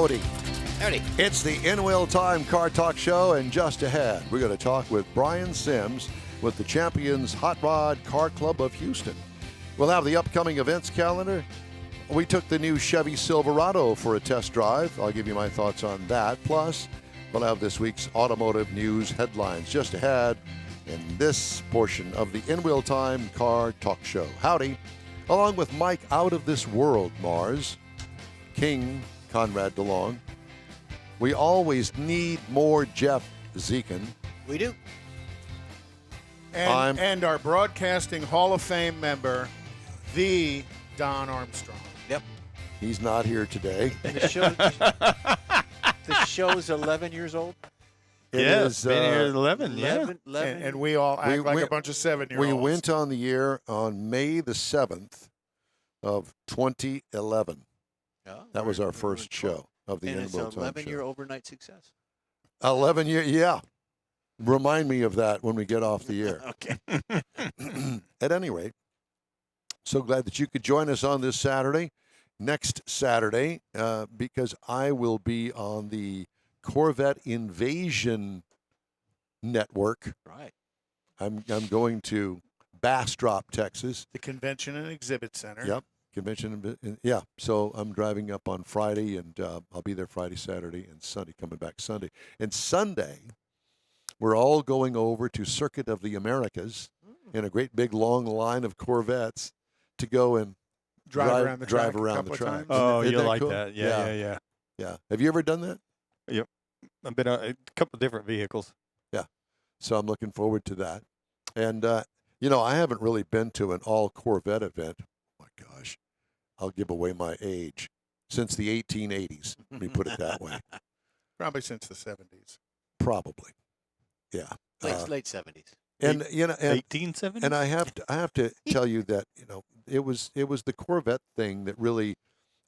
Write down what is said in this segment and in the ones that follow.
Howdy. Howdy. It's the In-Wheel Time Car Talk Show, and just ahead, we're going to talk with Brian Sims with the Champions Hot Rod Car Club of Houston. We'll have the upcoming events calendar. We took the new Chevy Silverado for a test drive. I'll give you my thoughts on that. Plus, we'll have this week's automotive news headlines just ahead in this portion of the In-Wheel Time Car Talk Show. Howdy. Along with Mike Out of This World, Mars, King Conrad DeLong. We always need more Jeff Zekin. We do. And our Broadcasting Hall of Fame member, the Don Armstrong. Yep. He's not here today. The show's 11 years old. It's been here 11, 11. And we all act like a bunch of 7-year-olds. We went on the air on May the 7th of 2011. Oh, That was our first show of the and it's In-Wheel an Time 11-year show. overnight success. 11 year, yeah. Remind me of that when we get off the air. Okay. At any rate, so glad that you could join us on this Saturday, next Saturday, because I will be on the Corvette Invasion Network. Right. I'm going to Bastrop, Texas. The Convention and Exhibit Center. Yep. Convention. Yeah. So I'm driving up on Friday, and I'll be there Friday, Saturday, and Sunday, coming back Sunday. And Sunday, we're all going over to Circuit of the Americas in a great big long line of Corvettes to go and Drive around the track. track. Oh, Isn't you'll that like cool? that. Yeah. Yeah. Have you ever done that? I've been on a couple different vehicles. So I'm looking forward to that. And, I haven't really been to an all Corvette event. Oh my gosh, I'll give away my age. Since the 1880s, let me put it that way. Probably since the 70s. Probably. Yeah. Late 70s. And, and 1870. And I have to tell you that, it was the Corvette thing that really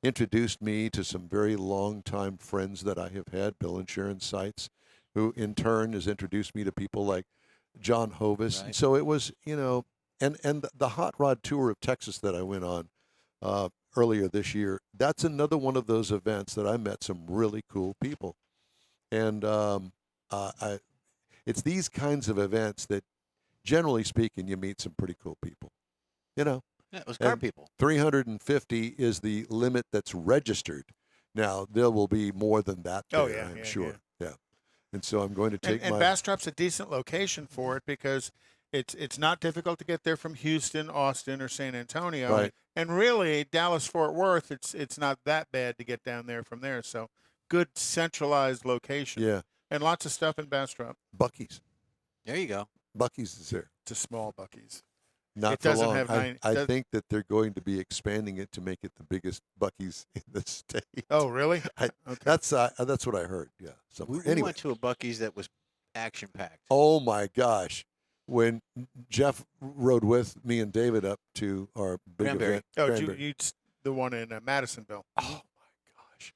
introduced me to some very long-time friends that I have had, Bill Insurance Sites, who in turn has introduced me to people like John Hovis. Right. And so it was, and the Hot Rod Tour of Texas that I went on earlier this year, that's another one of those events that I met some really cool people. And it's these kinds of events that, generally speaking, you meet some pretty cool people. Yeah, it was car And people. 350 is the limit that's registered. Now, there will be more than that there, Oh, yeah, I'm yeah, sure. Yeah. And so I'm going to take And Bastrop's a decent location for it because it's not difficult to get there from Houston, Austin, or San Antonio. Right. And really, Dallas-Fort Worth, it's not that bad to get down there from there. So good centralized location. Yeah. And lots of stuff in Bastrop. Buc-ee's. There you go. Buc-ee's is there. It's a small Buc-ee's. Not It for doesn't long. have I think that they're going to be expanding it to make it the biggest Buc-ee's in the state. Oh, really? Okay. That's what I heard. Yeah. So We anyway. went to a Buc-ee's that was action-packed. Oh my gosh. When Jeff rode with me and David up to our big Granbury. event. Oh, Granbury. the one in Madisonville. Oh my gosh.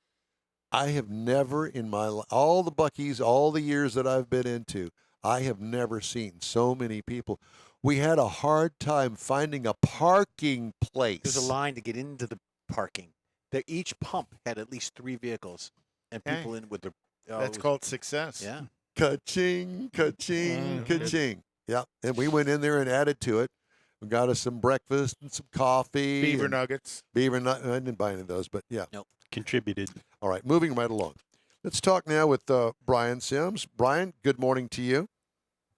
I have never in my all the Buc-ee's, all the years that I've been into, I have never seen so many people. We had a hard time finding a parking place. There's a line to get into the parking. Each pump had at least 3 vehicles and Dang. people in with their. That's called success. Yeah. Ka-ching, ka-ching, ka-ching. Yeah, and we went in there and added to it. We got us some breakfast and some coffee. Beaver and nuggets. Beaver nut. I didn't buy any of those, but yeah. Nope. Contributed. All right, moving right along. Let's talk now with Brian Sims. Brian, good morning to you.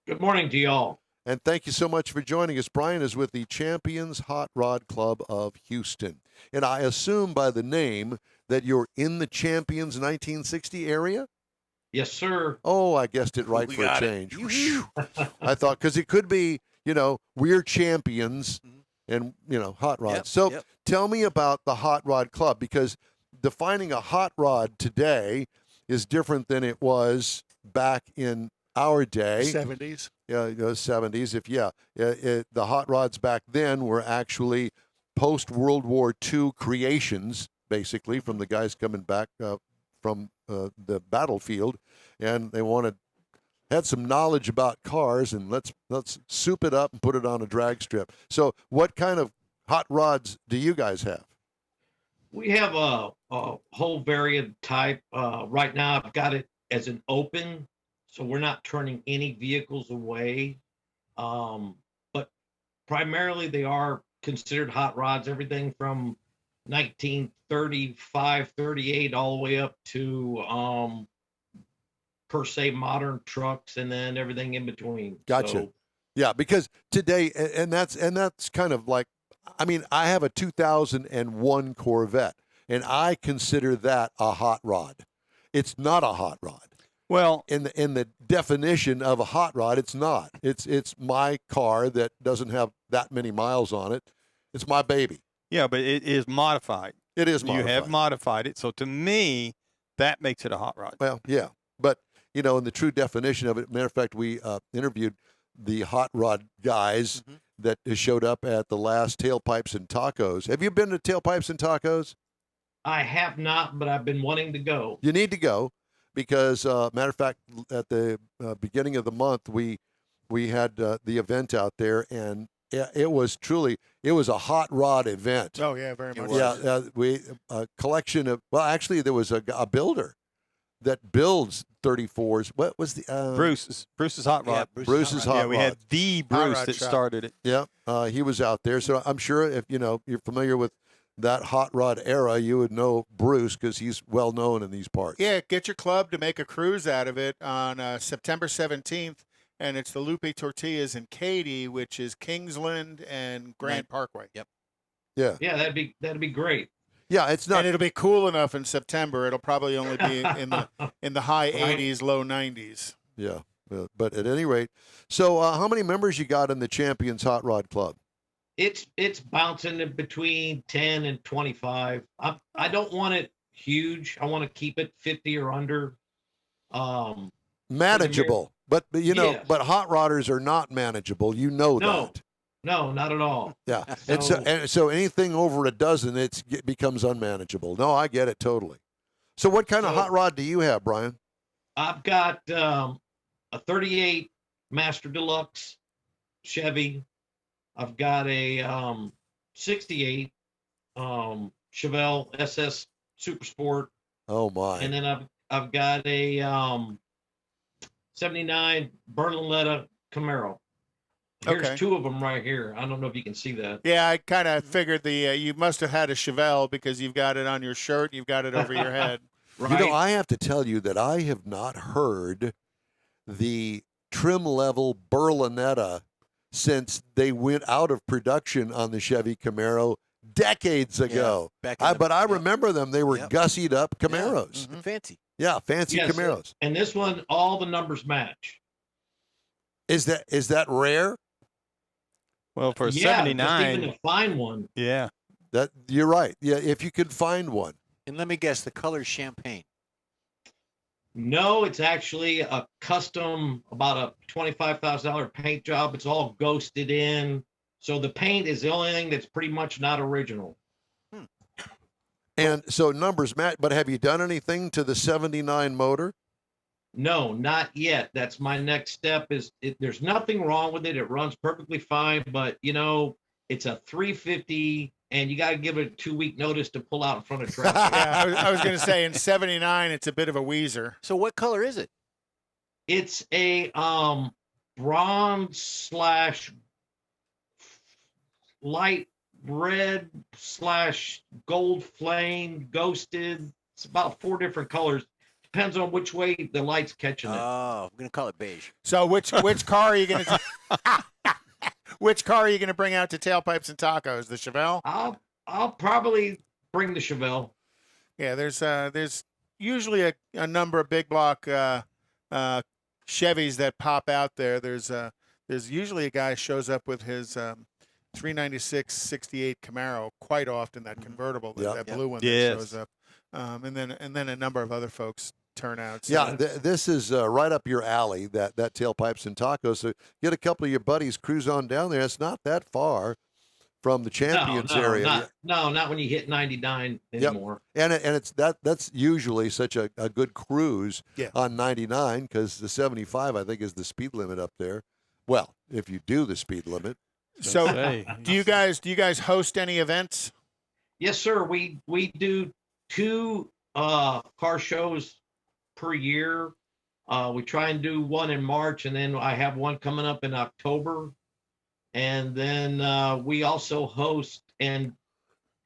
Good morning to y'all. And thank you so much for joining us. Brian is with the Champions Hot Rod Club of Houston. And I assume by the name that you're in the Champions 1960 area? Yes, sir. Oh, I guessed it right We for a got it. change. Whew. I thought, because it could be, we're champions and, hot rods. Yep, So yep. tell me about the Hot Rod Club, because defining a hot rod today is different than it was back in our day. 70s. Yeah, 70s. The hot rods back then were actually post-World War II creations, basically, from the guys coming back from the battlefield, and they had some knowledge about cars, and let's soup it up and put it on a drag strip. So what kind of hot rods do you guys have? We have a whole variant type. Right now, I've got it as an open, so we're not turning any vehicles away. But primarily, they are considered hot rods. Everything from 1935, 38, all the way up to per se modern trucks, and then everything in between. Gotcha. So, Yeah, because today, and that's kind of like, I mean, I have a 2001 Corvette, and I consider that a hot rod. It's not a hot rod. Well, In the definition of a hot rod, it's not. It's my car that doesn't have that many miles on it. It's my baby. yeah, but it is modified. It is modified. You have modified it. So to me, that makes it a hot rod. Well, yeah, but in the true definition of it, matter of fact, we interviewed the hot rod guys that showed up at the last Tailpipes and Tacos. Have you been to Tailpipes and Tacos? I have not, but I've been wanting to go. You need to go because, matter of fact, at the beginning of the month, we had the event out there, and it was a hot rod event. Oh yeah, very much. Yeah, we a collection of, well, actually, there was a builder that builds 34s. What was the Bruce's hot rod. Bruce's hot Yeah, we had rod. the Hot Bruce rod that shop. started it. Yeah, he was out there. So I'm sure if you're familiar with that hot rod era, you would know Bruce because he's well known in these parts. Yeah, get your club to make a cruise out of it on September 17th, and it's the Lupe Tortillas in Katy, which is Kingsland and Grand Parkway. Yep. Yeah, Yeah, that'd be great. yeah. It's not. And it'll be cool enough in September. It'll probably only be in the high 80s, low 90s. Yeah, but at any rate, so how many members you got in the Champions Hot Rod Club? It's bouncing in between 10 and 25. I don't want it huge. I want to keep it 50 or under. Manageable, but Yes. but hot rodders are not manageable. You know No. that. No, not at all. Yeah, So- and so anything over a dozen, it becomes unmanageable. No, I get it totally. So what kind of So- hot rod do you have, Brian? I've got a 38 Master Deluxe Chevy. I've got a 68 Chevelle SS Super Sport, Oh my! and then I've got a 79 Berlinetta Camaro. Here's Okay. two of them right here. I don't know if you can see that. Yeah, I kind of figured you must have had a Chevelle because you've got it on your shirt, you've got it over your head. Right? I have to tell you that I have not heard the trim level Berlinetta since they went out of production on the Chevy Camaro decades ago. back in the- But I yep. remember them. They were Yep. gussied up Camaros. Fancy. Yeah, fancy Yes, Camaros. and this one, all the numbers match. Is that rare? Well, for Yeah, just even 79, to find one. yeah. That you're right. Yeah, if you could find one. And let me guess, the color's champagne. No, it's actually a custom, about a $25,000 paint job. It's all ghosted in. So the paint is the only thing that's pretty much not original. And so numbers match. But have you done anything to the 79 motor? No, not yet. That's my next step. There's nothing wrong with it. It runs perfectly fine, but it's a 350, and you got to give it a 2-week notice to pull out in front of traffic. Yeah, I was going to say in 79, it's a bit of a wheezer. So what color is it? It's a bronze / light red / gold flame ghosted. It's about 4 different colors. Depends on which way the light's catching it. Oh, I'm going to call it beige. So which car are you going to which car are you going to bring out to Tailpipes and Tacos? The Chevelle? I'll probably bring the Chevelle. Yeah, there's usually a number of big block Chevys that pop out there. There's usually a guy shows up with his 396 68 Camaro quite often, that convertible, that blue one that Yes. shows up. And then a number of other folks turn out. So Yeah, this is right up your alley, that Tailpipes and Tacos. So get a couple of your buddies, cruise on down there. It's not that far from the Champions area. Not when you hit 99 anymore. And it's that's usually such a good cruise on 99 because the 75, I think, is the speed limit up there. Well, if you do the speed limit. So Hey. do you guys host any events? Yes, sir. We do 2 car shows per year. We try and do one in March, and then I have one coming up in October. And then we also host and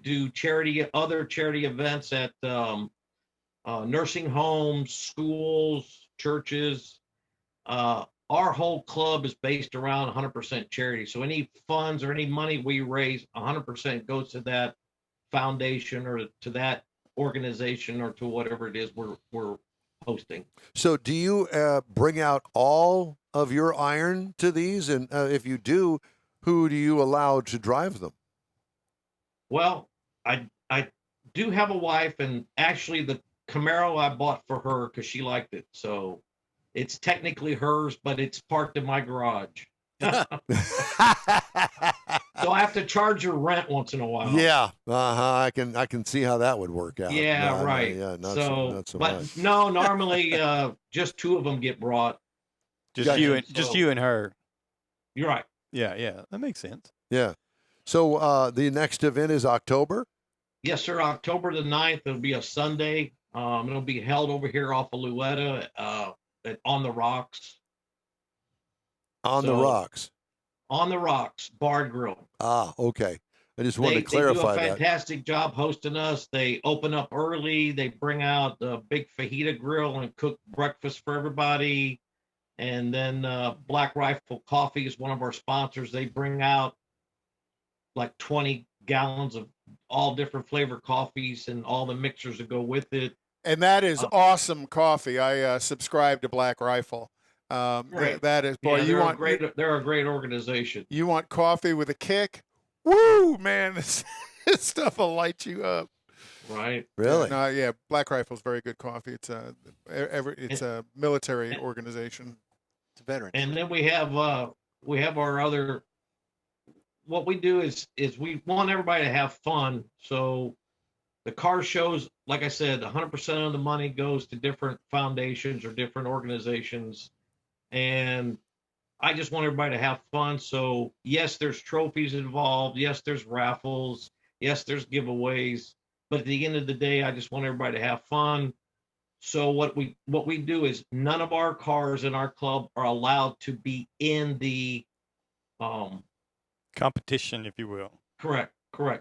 do other charity events at nursing homes, schools, churches. Our whole club is based around 100% charity. So any funds or any money we raise, 100% goes to that foundation or to that organization or to whatever it is we're hosting. So do you bring out all of your iron to these? And if you do, who do you allow to drive them? Well, I do have a wife, and actually the Camaro I bought for her because she liked it. So it's technically hers, but it's parked in my garage. So I have to charge her rent once in a while. Yeah, I can see how that would work out. Yeah, right. Yeah, not so but much. no, normally just 2 of them get brought. Just Gotcha. you and her. You're right. Yeah, that makes sense. Yeah. So the next event is October? Yes, sir. October the 9th. It'll be a Sunday. It'll be held over here off of Luetta on the Rocks. On the Rocks. On the Rocks Bar and Grill. Ah, okay. I just wanted to clarify they do a that. fantastic job hosting us. They open up early. They bring out the big fajita grill and cook breakfast for everybody. And then Black Rifle Coffee is one of our sponsors. They bring out like 20 gallons of all different flavor coffees and all the mixers that go with it. And that is awesome coffee. I subscribe to Black Rifle. That is, boy, yeah, they're a great organization. You want coffee with a kick? Woo, man, this stuff will light you up. Right. Really? Yeah, Black Rifle's very good coffee. It's a military organization. It's a veteran. And then we have our other. What we do is we want everybody to have fun. So the car shows, like I said, 100% of the money goes to different foundations or different organizations. And I just want everybody to have fun. So yes, there's trophies involved. Yes, there's raffles. Yes, there's giveaways. But at the end of the day, I just want everybody to have fun. So what we do is none of our cars in our club are allowed to be in the competition, if you will. Correct.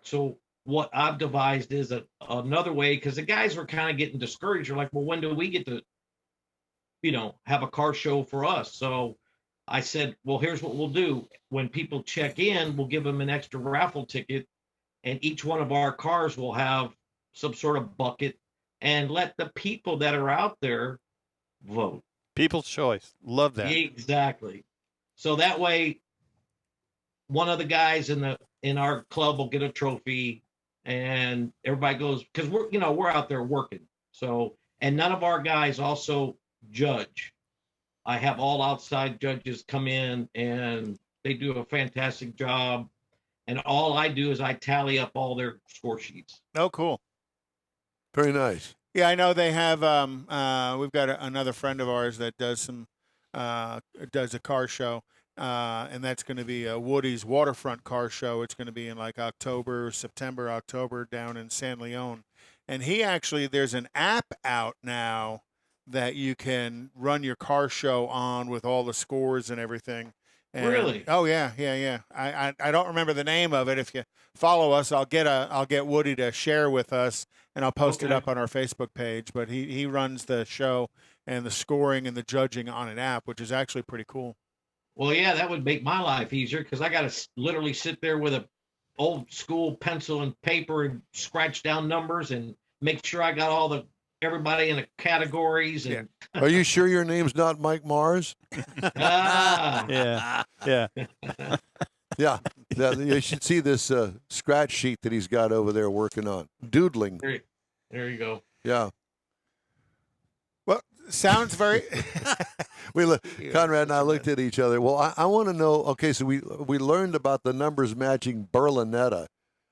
So what I've devised is another way, because the guys were kind of getting discouraged. They're like, well, when do we get to, have a car show for us? So I said, well, here's what we'll do. When people check in, we'll give them an extra raffle ticket, and each one of our cars will have some sort of bucket, and let the people that are out there vote. People's choice. Love that. Exactly. So that way, one of the guys in our club will get a trophy, and everybody goes, because we're out there working. So, and none of our guys also judge. I have all outside judges come in, and they do a fantastic job. And all I do is I tally up all their score sheets. Oh, cool. Very nice. Yeah, I know they have. We've got another friend of ours that does does a car show, and that's going to be Woody's Waterfront Car Show. It's going to be in like September, October, down in San Leon. And there's an app out now that you can run your car show on with all the scores and everything. And, really? Oh yeah. I don't remember the name of it. If you follow us, I'll get Woody to share with us, and I'll post it up on our Facebook page. But he runs the show and the scoring and the judging on an app, which is actually pretty cool. Well, yeah, that would make my life easier, because I got to literally sit there with a old school pencil and paper and scratch down numbers and make sure I got everybody in the categories. And Are you sure your name's not Mike Mars? Yeah. Yeah. You should see this scratch sheet that he's got over there working on. Doodling. There you go. Yeah. Well, sounds very. Conrad and I looked at each other. Well, I want to know. Okay, so we learned about the numbers matching Berlinetta.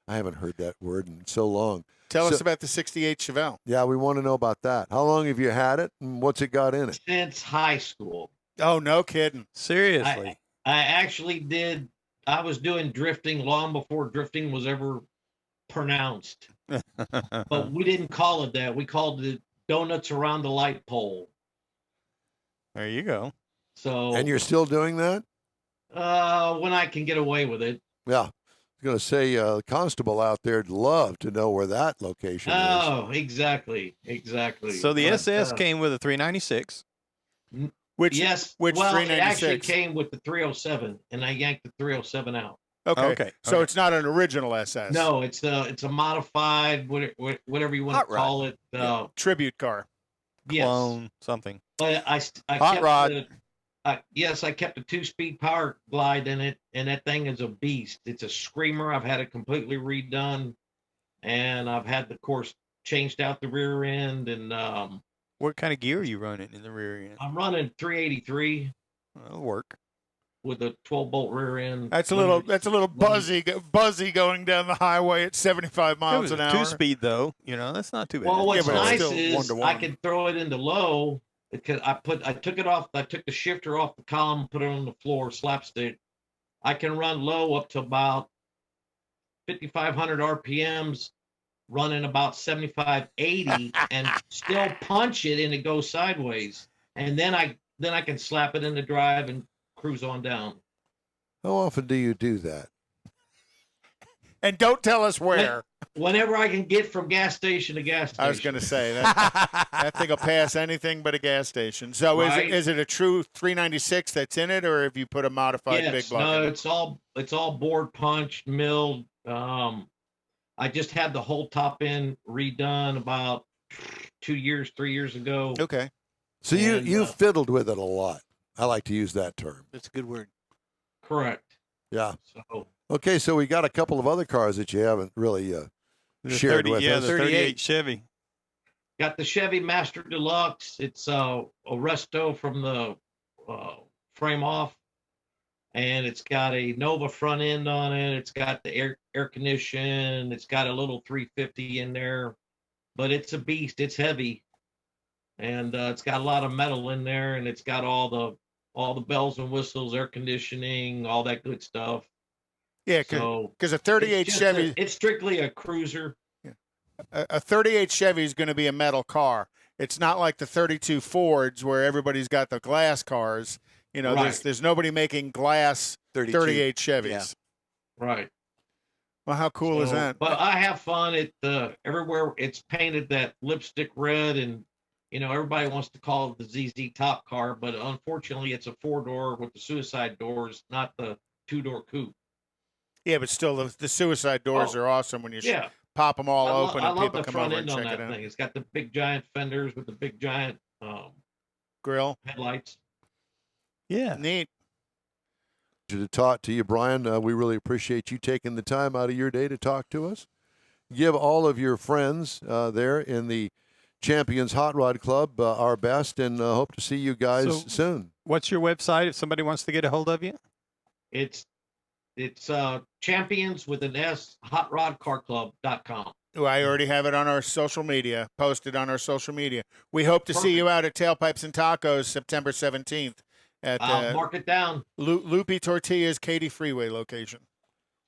I haven't heard that word in so long. Tell us about the 68 Chevelle. Yeah, we want to know about that. How long have you had it, and what's it got in it? Since high school. Oh, no kidding. Seriously. I actually did. I was doing drifting long before drifting was ever pronounced. But we didn't call it that. We called it donuts around the light pole. There you go. So, And you're still doing that? when I can get away with it. Yeah. I was going to say, the constable out there'd love to know where that location is. Oh, exactly. So the But, SS came with a 396. Which yes. which Well, it 396? actually came with the 307, and I yanked the 307 out. Okay. So Okay. it's not an original SS. No, it's a modified, whatever you want Hot to call it. Tribute car. Yes. Clone, something. But I Hot kept rod. yes, I kept a 2-speed power glide in it, and that thing is a beast. It's a screamer. I've had it completely redone, and I've had the course changed out the rear end, and What kind of gear are you running in the rear end? I'm running 383 That'll work. with a 12-bolt rear end. That's a little buzzy going down the highway at 75 It miles was an a hour. 2-speed though. That's not too bad. Well, what's but it's nice still is one-to-one. I can throw it into low because I took it off. I took the shifter off the column, put it on the floor, slapstick. I can run low up to about 5,500 RPMs, running about 75, 80, and still punch it, and it goes sideways. And then I can slap it in the drive and cruise on down. How often do you do that? And don't tell us where. Whenever I can get from gas station to gas station. I was going to say that thing will pass anything but a gas station. So Right. is it a true 396 that's in it, or have you put a modified big Yes, block no, in it? it's all board punched, milled. I just had the whole top end redone about 3 years ago. Okay. So And, you fiddled with it a lot. I like to use that term. That's a good word. Correct. Yeah. So Okay, so we got a couple of other cars that you haven't really shared with us. the 38 Chevy. got the Chevy Master Deluxe. It's a resto from the frame off, and it's got a Nova front end on it. It's got the air condition. It's got a little 350 in there, but it's a beast. It's heavy, and it's got a lot of metal in there, and it's got all the bells and whistles, air conditioning, all that good stuff. Yeah, So because a 38 it's just Chevy, it's strictly a cruiser. a 38 Chevy is going to be a metal car. It's not like the 32 Fords where everybody's got the glass cars. You know, Right. there's nobody making glass 32. 38 Chevys. Yeah. Right. Well, how cool is So, that? But I have fun. Everywhere it's painted that lipstick red, and everybody wants to call it the ZZ Top car, but unfortunately, it's a 4-door with the suicide doors, not the 2-door coupe. Yeah, but still, the suicide doors Oh, are awesome when you Yeah, pop them all I open love and people the come front over end and on check that it out. thing. It's got the big giant fenders with the big giant Grill, headlights. Yeah. neat. To talk to you, Brian. We really appreciate you taking the time out of your day to talk to us. Give all of your friends there in the Champions Hot Rod Club our best, and hope to see you guys soon. What's your website if somebody wants to get a hold of you? It's champions with an S hotrodcarclub.com. Oh, I already have it on our social media, posted on our social media. We hope to see you out at Tailpipes and Tacos September 17th at I'll mark it down. Loopy Tortillas Katy Freeway location.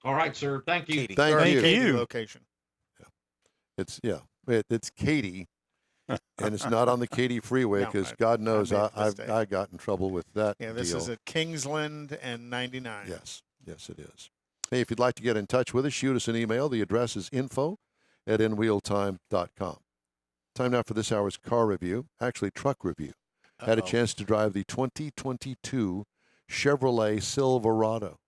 All right, sir. Thank you. Katie. Thank Or you. Katy you. location. It's Katy, and it's not on the Katy Freeway No, because I God knows made the I mistake. got in trouble with that. Yeah, this deal. is at Kingsland and 99. Yes, it is. Hey, if you'd like to get in touch with us, shoot us an email. The address is info@inwheeltime.com. Time now for this hour's car review, actually truck review. Had a chance to drive the 2022 Chevrolet Silverado.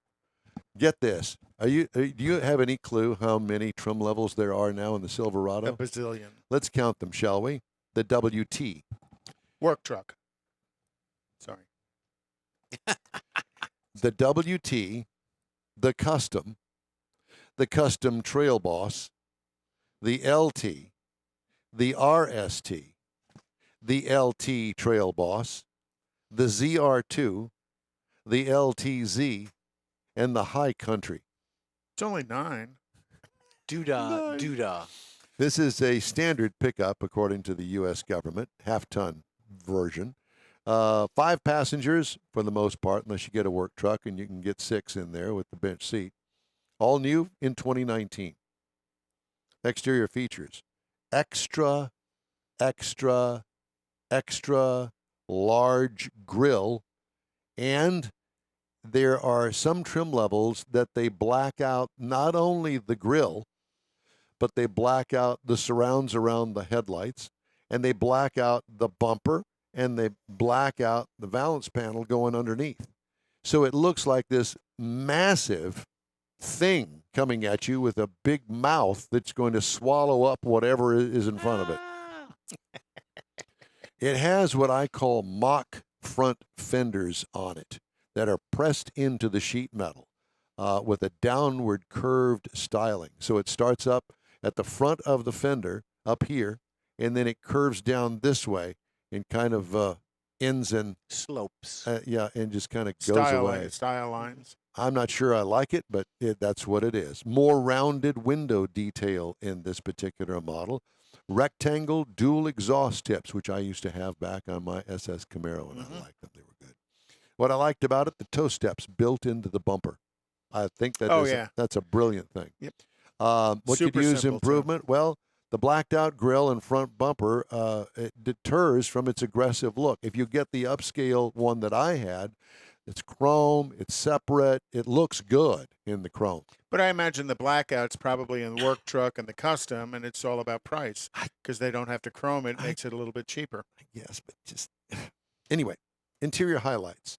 Get this. Do you have any clue how many trim levels there are now in the A Silverado? bazillion. Let's count them, shall we? The WT, Work truck. Sorry. the WT, the Custom Trail Boss, the LT, the RST, the LT Trail Boss, the ZR2, the LTZ, and the High Country. It's only 9. Doodah. This is a standard pickup according to the U.S. government, half-ton version. 5 passengers for the most part, unless you get a work truck, and you can get 6 in there with the bench seat. All new in 2019. Exterior features: extra, extra, extra large grille, and there are some trim levels that they black out not only the grille, but they black out the surrounds around the headlights, and they black out the bumper, and they black out the valance panel going underneath. So it looks like this massive thing coming at you with a big mouth that's going to swallow up whatever is in front of it. It has what I call mock front fenders on it that are pressed into the sheet metal with a downward curved styling. So it starts up at the front of the fender up here, and then it curves down this way and kind of ends in slopes. And just kind of goes away. Style lines. I'm not sure I like it, but that's what it is. More rounded window detail in this particular model. Rectangle dual exhaust tips, which I used to have back on my SS Camaro, and I liked them. They were good. What I liked about it, the toe steps built into the bumper. I think that's a brilliant thing. Yep. What Super could use simple, improvement? too. Well, the blacked out grille and front bumper, it deters from its aggressive look. If you get the upscale one that I had, it's chrome, it's separate, it looks good in the chrome. But I imagine the blackout's probably in the work truck and the custom, and it's all about price because they don't have to chrome it. Makes it a little bit cheaper. Yes, but just anyway, interior highlights.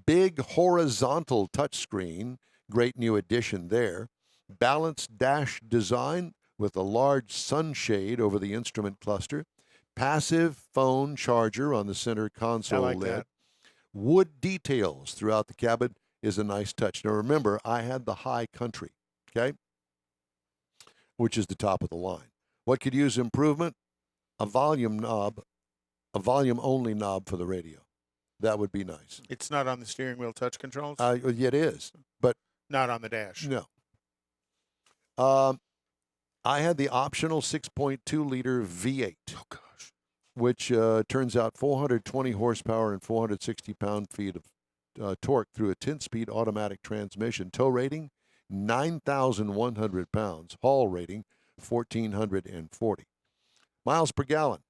Big horizontal touchscreen, great new addition there. Balanced dash design with a large sunshade over the instrument cluster. Passive phone charger on the center console like lid. that. Wood details throughout the cabin is a nice touch. Now remember, I had the High Country, okay, which is the top of the line. What could use improvement? A volume knob, a volume-only knob for the radio. That would be nice. It's not on the steering wheel touch controls? It is, but Not on the dash. no. I had the optional 6.2-liter V8. Oh, gosh. Which turns out 420 horsepower and 460 pound-feet of torque through a 10-speed automatic transmission. Tow rating, 9,100 pounds. Haul rating, 1,440. Miles per gallon,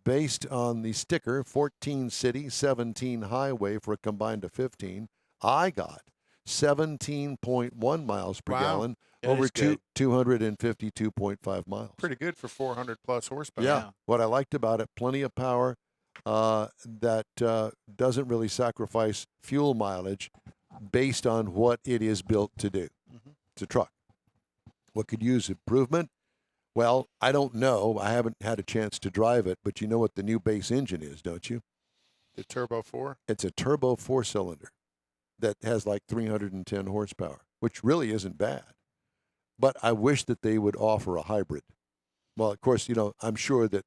based on the sticker, 14 city, 17 highway for a combined of 15. I got 17.1 miles per gallon over 252.5 miles. Pretty good for 400 plus horsepower. Yeah. What I liked about it, plenty of power that doesn't really sacrifice fuel mileage based on what it is built to do. It's a truck. What could use improvement? Well, I don't know. I haven't had a chance to drive it, but you know what the new base engine is, don't you? The Turbo 4? It's a turbo 4-cylinder that has like 310 horsepower, which really isn't bad. But I wish that they would offer a hybrid. Well, of course, I'm sure that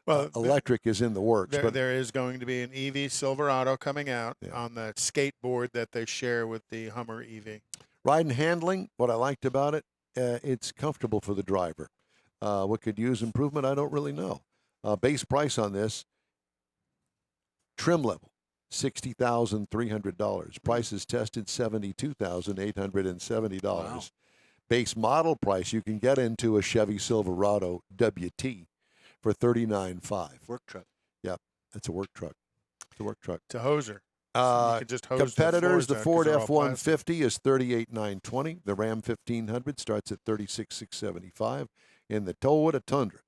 electric is in the works. But there is going to be an EV Silverado coming out on the skateboard that they share with the Hummer EV. Ride and handling, what I liked about it, it's comfortable for the driver. What could use improvement, I don't really know. Base price on this, trim level, $60,300. Prices tested, $72,870. Wow. Base model price, you can get into a Chevy Silverado WT for $39,500. Work truck. Yep, it's a work truck. It's a work truck. It's a hoser. So you can just hose Competitors, the the Ford floors out 'cause they're all F-150 is $38,920. The Ram 1500 starts at $36,675. And the Toyota Tundra,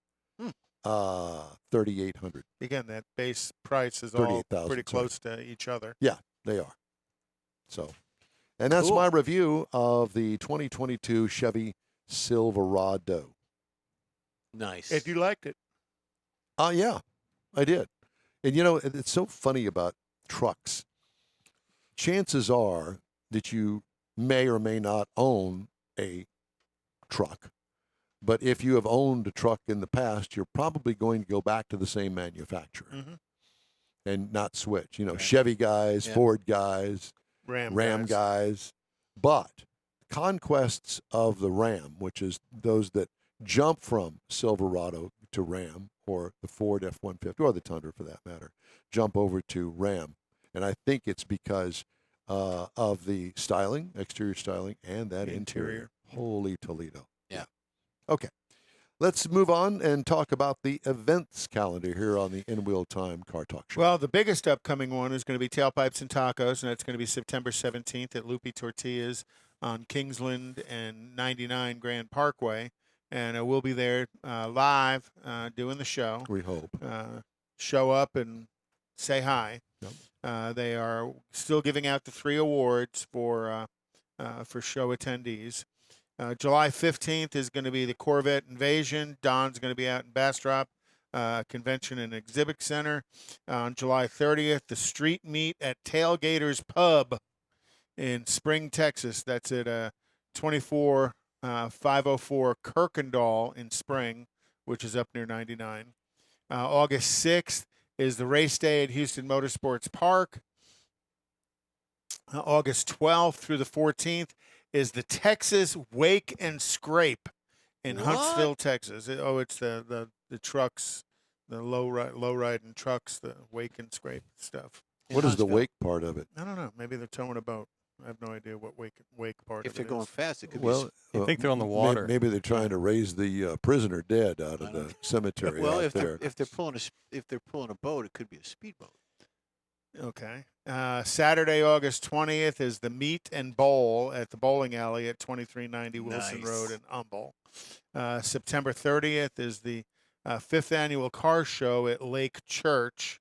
$3,800. Again, that base price is all 38,000, pretty close to each other. Yeah, they are. So, and that's Cool. my review of the 2022 Chevy Silverado. Nice. If you liked it. Yeah, I did. And it's so funny about trucks. Chances are that you may or may not own a truck. But if you have owned a truck in the past, you're probably going to go back to the same manufacturer and not switch. Right. Chevy guys, Yeah. Ford guys, Ram guys. But conquests of the Ram, which is those that jump from Silverado to Ram, or the Ford F-150, or the Tundra for that matter, jump over to Ram. And I think it's because of the styling, exterior styling, and that interior. Holy Toledo. Yeah. Okay. Let's move on and talk about the events calendar here on the In Wheel Time Car Talk Show. Well, the biggest upcoming one is going to be Tailpipes and Tacos, and that's going to be September 17th at Loopy Tortillas on Kingsland and 99 Grand Parkway. And we'll be there live doing the show. We hope. Show up and say hi. Yep. They are still giving out the 3 awards for show attendees. July 15th is going to be the Corvette Invasion. Don's going to be out in Bastrop Convention and Exhibit Center. On July 30th, the street meet at Tailgaters Pub in Spring, Texas. That's at 24504 Kirkendall in Spring, which is up near 99. August 6th is the race day at Houston Motorsports Park. August 12th through the 14th is the Texas Wake and Scrape in Huntsville, Texas. It's the trucks, the low riding trucks, the wake and scrape stuff. What is the wake part of it? I don't know. Maybe they're towing a boat. I have no idea what wake part If of they're it going is. fast, it could Well, be. I think they're on the water. Maybe they're trying to raise the prisoner dead out of the cemetery Well, out if there. they're pulling a boat, it could be a speedboat. Okay. Saturday, August 20th is the Meet and Bowl at the bowling alley at 2390 Wilson Nice. Road in Humble. September 30th is the 5th annual car show at Lake Church.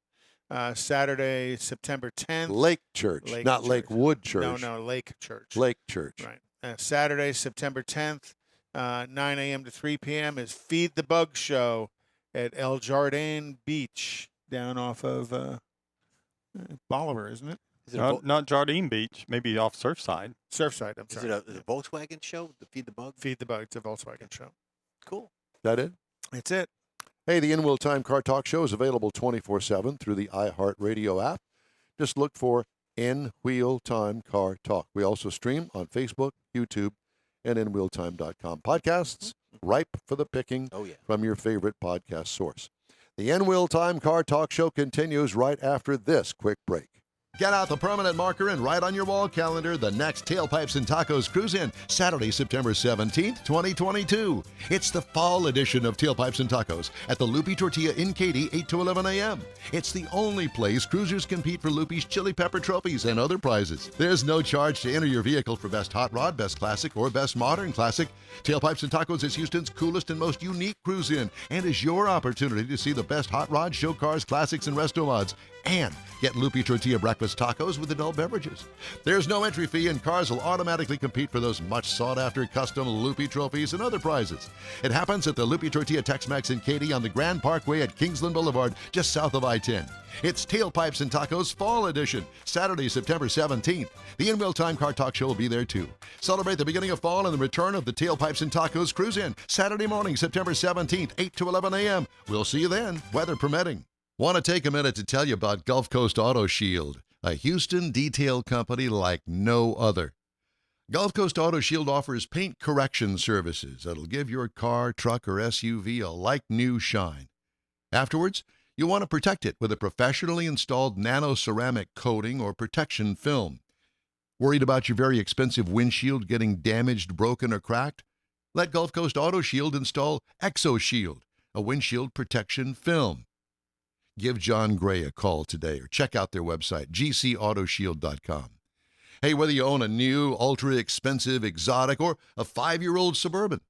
Saturday, September 10th. Lake Church, Lake not Church. Lakewood Church. No, Lake Church. Lake Church. Right. Saturday, September 10th, 9 a.m. to 3 p.m. is Feed the Bug Show at El Jardin Beach down off of Bolivar, isn't it? Is it, a, Not Jardine Beach, maybe off Surfside. Surfside, I'm is sorry. it a Volkswagen show? The Feed the Bug? Feed the Bug. It's a Volkswagen show. Cool. That it? That's it. Hey, the In Wheel Time Car Talk Show is available 24/7 through the iHeart Radio app. Just look for In Wheel Time Car Talk. We also stream on Facebook, YouTube, and InWheelTime.com. Podcasts ripe for the picking Oh, yeah. from your favorite podcast source. The In Wheel Time Car Talk Show continues right after this quick break. Get out the permanent marker and write on your wall calendar the next Tailpipes and Tacos Cruise-In, Saturday, September 17th, 2022. It's the fall edition of Tailpipes and Tacos at the Loopy Tortilla in Katy, 8 to 11 a.m. It's the only place cruisers compete for Loopy's Chili Pepper trophies and other prizes. There's no charge to enter your vehicle for Best Hot Rod, Best Classic, or Best Modern Classic. Tailpipes and Tacos is Houston's coolest and most unique cruise-in and is your opportunity to see the best hot rods, show cars, classics, and resto mods. And get Loopy Tortilla breakfast tacos with adult beverages. There's no entry fee, and cars will automatically compete for those much sought-after custom Loopy trophies and other prizes. It happens at the Loopy Tortilla Tex-Mex in Katy on the Grand Parkway at Kingsland Boulevard, just south of I-10. It's Tailpipes and Tacos Fall Edition, Saturday, September 17th. The In Wheel Time Car Talk Show will be there too. Celebrate the beginning of fall and the return of the Tailpipes and Tacos Cruise-In, Saturday morning, September 17th, 8 to 11 a.m. We'll see you then, weather permitting. Want to take a minute to tell you about Gulf Coast Auto Shield, a Houston detail company like no other. Gulf Coast Auto Shield offers paint correction services that'll give your car, truck, or SUV a like-new shine. Afterwards, you'll want to protect it with a professionally installed nano-ceramic coating or protection film. Worried about your very expensive windshield getting damaged, broken, or cracked? Let Gulf Coast Auto Shield install ExoShield, a windshield protection film. Give John Gray a call today or check out their website, gcautoshield.com. Hey, whether you own a new, ultra-expensive, exotic, or a 5-year-old Suburban,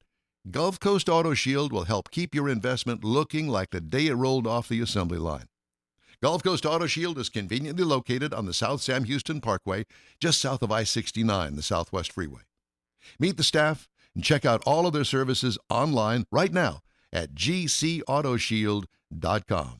Gulf Coast Auto Shield will help keep your investment looking like the day it rolled off the assembly line. Gulf Coast Auto Shield is conveniently located on the South Sam Houston Parkway, just south of I-69, the Southwest Freeway. Meet the staff and check out all of their services online right now at gcautoshield.com.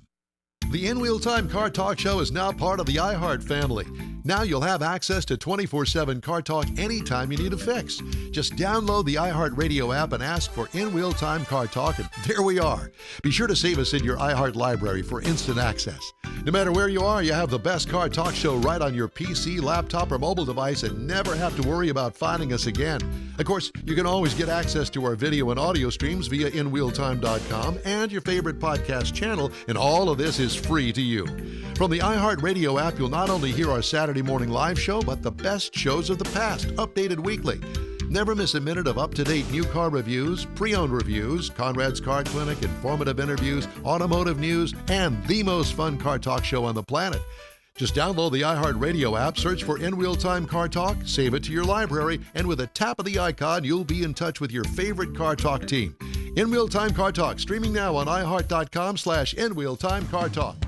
The In Wheel Time Car Talk Show is now part of the iHeart family. Now you'll have access to 24/7 Car Talk anytime you need a fix. Just download the iHeart Radio app and ask for In Wheel Time Car Talk, and there we are. Be sure to save us in your iHeart library for instant access. No matter where you are, you have the best Car Talk Show right on your PC, laptop, or mobile device and never have to worry about finding us again. Of course, you can always get access to our video and audio streams via InWheelTime.com and your favorite podcast channel, and all of this is free to you. From the iHeart Radio app, you'll not only hear our Saturday morning live show, but the best shows of the past, updated weekly. Never miss a minute of up-to-date new car reviews, pre-owned reviews, Conrad's Car Clinic, informative interviews, automotive news, and the most fun car talk show on the planet. Just download the iHeart Radio app, search for In Real Time Car Talk, save it to your library, and with a tap of the icon, you'll be in touch with your favorite Car Talk team. In Real Time Car Talk, streaming now on iHeart.com/InRealTimeCarTalk.